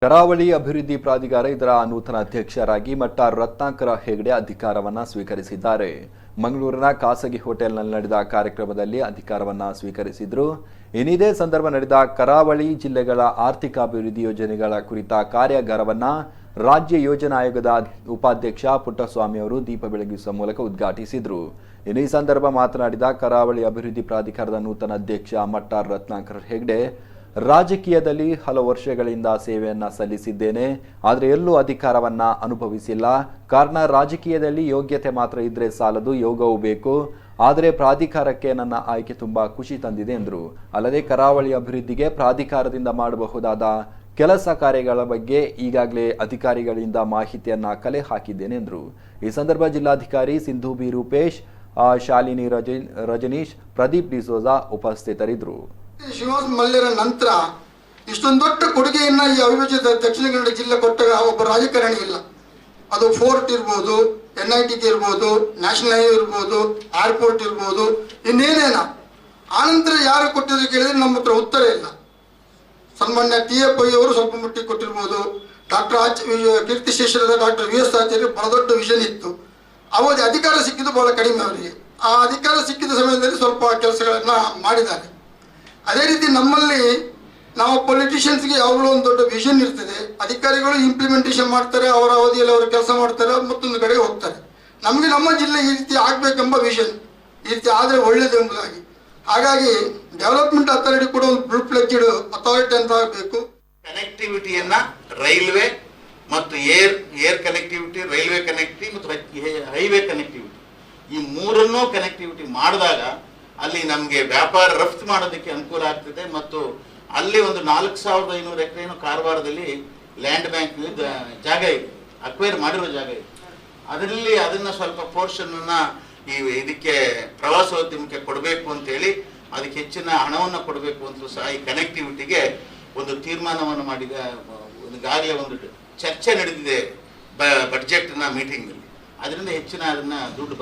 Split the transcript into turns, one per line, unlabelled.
ಕರಾವಳಿ ಅಭಿವೃದ್ಧಿ ಪ್ರಾಧಿಕಾರ ಇದರ ನೂತನ ಅಧ್ಯಕ್ಷರಾಗಿ ಮಟ್ಟಾರ್ ರತ್ನಾಕರ ಹೆಗಡೆ ಅಧಿಕಾರವನ್ನು ಸ್ವೀಕರಿಸಿದ್ದಾರೆ. ಮಂಗಳೂರಿನ ಖಾಸಗಿ ಹೋಟೆಲ್ನಲ್ಲಿ ನಡೆದ ಕಾರ್ಯಕ್ರಮದಲ್ಲಿ ಅಧಿಕಾರವನ್ನು ಸ್ವೀಕರಿಸಿದರು. ಇದೇ ಸಂದರ್ಭ ನಡೆದ ಕರಾವಳಿ ಜಿಲ್ಲೆಗಳ ಆರ್ಥಿಕ ಅಭಿವೃದ್ಧಿ ಯೋಜನೆಗಳ ಕುರಿತ ಕಾರ್ಯಾಗಾರವನ್ನು ರಾಜ್ಯ ಯೋಜನಾ ಆಯೋಗದ ಉಪಾಧ್ಯಕ್ಷ ಪುಟ್ಟಸ್ವಾಮಿ ಅವರು ದೀಪ ಬೆಳಗಿಸುವ ಮೂಲಕ ಉದ್ಘಾಟಿಸಿದರು. ಈ ಸಂದರ್ಭ ಮಾತನಾಡಿದ ಕರಾವಳಿ ಅಭಿವೃದ್ಧಿ ಪ್ರಾಧಿಕಾರದ ನೂತನ ಅಧ್ಯಕ್ಷ ಮಟ್ಟಾರ್ ರತ್ನಾಕರ ಹೆಗಡೆ, ರಾಜಕೀಯದಲ್ಲಿ ಹಲವು ವರ್ಷಗಳಿಂದ ಸೇವೆಯನ್ನ ಸಲ್ಲಿಸಿದ್ದೇನೆ, ಆದರೆ ಎಲ್ಲೂ ಅಧಿಕಾರವನ್ನ ಅನುಭವಿಸಿಲ್ಲ. ಕಾರಣ ರಾಜಕೀಯದಲ್ಲಿ ಯೋಗ್ಯತೆ ಮಾತ್ರ ಇದ್ರೆ ಸಾಲದು, ಯೋಗವೂ ಬೇಕು. ಆದರೆ ಪ್ರಾಧಿಕಾರಕ್ಕೆ ನನ್ನ ಆಯ್ಕೆ ತುಂಬಾ ಖುಷಿ ತಂದಿದೆ ಎಂದರು. ಅಲ್ಲದೆ ಕರಾವಳಿ ಅಭಿವೃದ್ಧಿಗೆ ಪ್ರಾಧಿಕಾರದಿಂದ ಮಾಡಬಹುದಾದ ಕೆಲಸ ಕಾರ್ಯಗಳ ಬಗ್ಗೆ ಈಗಾಗಲೇ ಅಧಿಕಾರಿಗಳಿಂದ ಮಾಹಿತಿಯನ್ನ ಕಲೆ ಹಾಕಿದ್ದೇನೆ ಎಂದರು. ಈ ಸಂದರ್ಭ ಜಿಲ್ಲಾಧಿಕಾರಿ ಸಿಂಧು ಬಿ ರೂಪೇಶ್, ಶಾಲಿನಿ ರಜನೀಶ್, ಪ್ರದೀಪ್ ಡಿಸೋಜಾ ಉಪಸ್ಥಿತರಿದ್ದರು.
ಶ್ರೀನಿವಾಸ ಮಲ್ಯರ ನಂತರ ಇಷ್ಟೊಂದು ದೊಡ್ಡ ಕೊಡುಗೆಯನ್ನ ಈ ಅವಿಭಜಿತ ದಕ್ಷಿಣ ಕನ್ನಡ ಜಿಲ್ಲೆ ಕೊಟ್ಟಾಗ ಒಬ್ಬ ರಾಜಕಾರಣಿ ಇಲ್ಲ. ಅದು ಫೋರ್ಟ್ ಇರ್ಬೋದು, NIT ಇರ್ಬೋದು, ನ್ಯಾಷನಲ್ ಹೈವೇ ಇರ್ಬೋದು, ಏರ್ಪೋರ್ಟ್ ಇರ್ಬೋದು, ಇನ್ನೇನೇನ. ಆನಂತರ ಯಾರು ಕೊಟ್ಟಿದ್ರು ಕೇಳಿದ್ರೆ ನಮ್ಮ ಹತ್ರ ಉತ್ತರ ಇಲ್ಲ. ಸನ್ಮಾನ್ಯ TF ಅವರು ಸ್ವಲ್ಪ ಮಟ್ಟಿಗೆ ಕೊಟ್ಟಿರ್ಬೋದು. ಕೀರ್ತಿಶೇಷರಾದ ಡಾಕ್ಟರ್ VS ಆಚಾರ್ಯ ಬಹಳ ದೊಡ್ಡ ವಿಷನ್ ಇತ್ತು. ಅವರಿಗೆ ಅಧಿಕಾರ ಸಿಕ್ಕಿದ್ದು ಬಹಳ ಕಡಿಮೆ. ಅವರಿಗೆ ಆ ಅಧಿಕಾರ ಸಿಕ್ಕಿದ ಸಮಯದಲ್ಲಿ ಸ್ವಲ್ಪ ಕೆಲಸಗಳನ್ನ ಮಾಡಿದ್ದಾರೆ. ಅದೇ ರೀತಿ ನಮ್ಮಲ್ಲಿ ನಾವು ಪೊಲಿಟಿಷಿಯನ್ಸ್ಗೆ ಯಾವಾಗಲೂ ಒಂದು ದೊಡ್ಡ ವಿಷನ್ ಇರ್ತದೆ. ಅಧಿಕಾರಿಗಳು ಇಂಪ್ಲಿಮೆಂಟೇಷನ್ ಮಾಡ್ತಾರೆ, ಅವರ ಅವಧಿಯಲ್ಲಿ ಅವರು ಕೆಲಸ ಮಾಡ್ತಾರೆ, ಮತ್ತೊಂದು ಕಡೆಗೆ ಹೋಗ್ತಾರೆ. ನಮಗೆ ನಮ್ಮ ಜಿಲ್ಲೆ ಈ ರೀತಿ ಆಗಬೇಕೆಂಬ ವಿಷನ್, ಈ ರೀತಿ ಆದರೆ ಒಳ್ಳೆಯದು ಎಂಬುದಾಗಿ. ಹಾಗಾಗಿ ಡೆವಲಪ್ಮೆಂಟ್ ಅಥಾರಿಟಿ ಕೂಡ ಒಂದು ಫುಲ್ ಫ್ಲೆಡ್ಜೆಡ್ ಅಥಾರಿಟಿ ಅಂತ ಆಗಬೇಕು.
ಕನೆಕ್ಟಿವಿಟಿಯನ್ನ ರೈಲ್ವೆ ಮತ್ತು ಏರ್ ಕನೆಕ್ಟಿವಿಟಿ, ರೈಲ್ವೆ ಕನೆಕ್ಟಿವಿಟಿ ಮತ್ತು ಹೈವೇ ಕನೆಕ್ಟಿವಿಟಿ, ಈ ಮೂರನ್ನೂ ಕನೆಕ್ಟಿವಿಟಿ ಮಾಡಿದಾಗ ಅಲ್ಲಿ ನಮಗೆ ವ್ಯಾಪಾರ ರಫ್ತು ಮಾಡೋದಕ್ಕೆ ಅನುಕೂಲ ಆಗ್ತದೆ. ಮತ್ತು ಅಲ್ಲಿ ಒಂದು 4500 ಎಕರೆಯನ್ನು ಕಾರವಾರದಲ್ಲಿ ಲ್ಯಾಂಡ್ ಬ್ಯಾಂಕ್ ಜಾಗ ಇದೆ, ಅಕ್ವೈರ್ ಮಾಡಿರೋ ಜಾಗ ಇದೆ. ಅದರಲ್ಲಿ ಅದನ್ನ ಸ್ವಲ್ಪ ಪೋರ್ಷನ್ ಅನ್ನ ಇದಕ್ಕೆ ಪ್ರವಾಸೋದ್ಯಮಕ್ಕೆ ಕೊಡಬೇಕು ಅಂತ ಹೇಳಿ ಅದಕ್ಕೆ ಹೆಚ್ಚಿನ ಹಣವನ್ನು ಕೊಡಬೇಕು ಅಂತಲೂ ಸಹ ಈ ಕನೆಕ್ಟಿವಿಟಿಗೆ ಒಂದು ತೀರ್ಮಾನವನ್ನು ಮಾಡಿದ. ಈಗಾಗಲೇ ಒಂದು ಚರ್ಚೆ ನಡೆದಿದೆ ಬಜೆಟ್ನ ಮೀಟಿಂಗ್ನಲ್ಲಿ. ಅದರಿಂದ ಹೆಚ್ಚಿನ ಅದನ್ನ ದುಡ್ಡು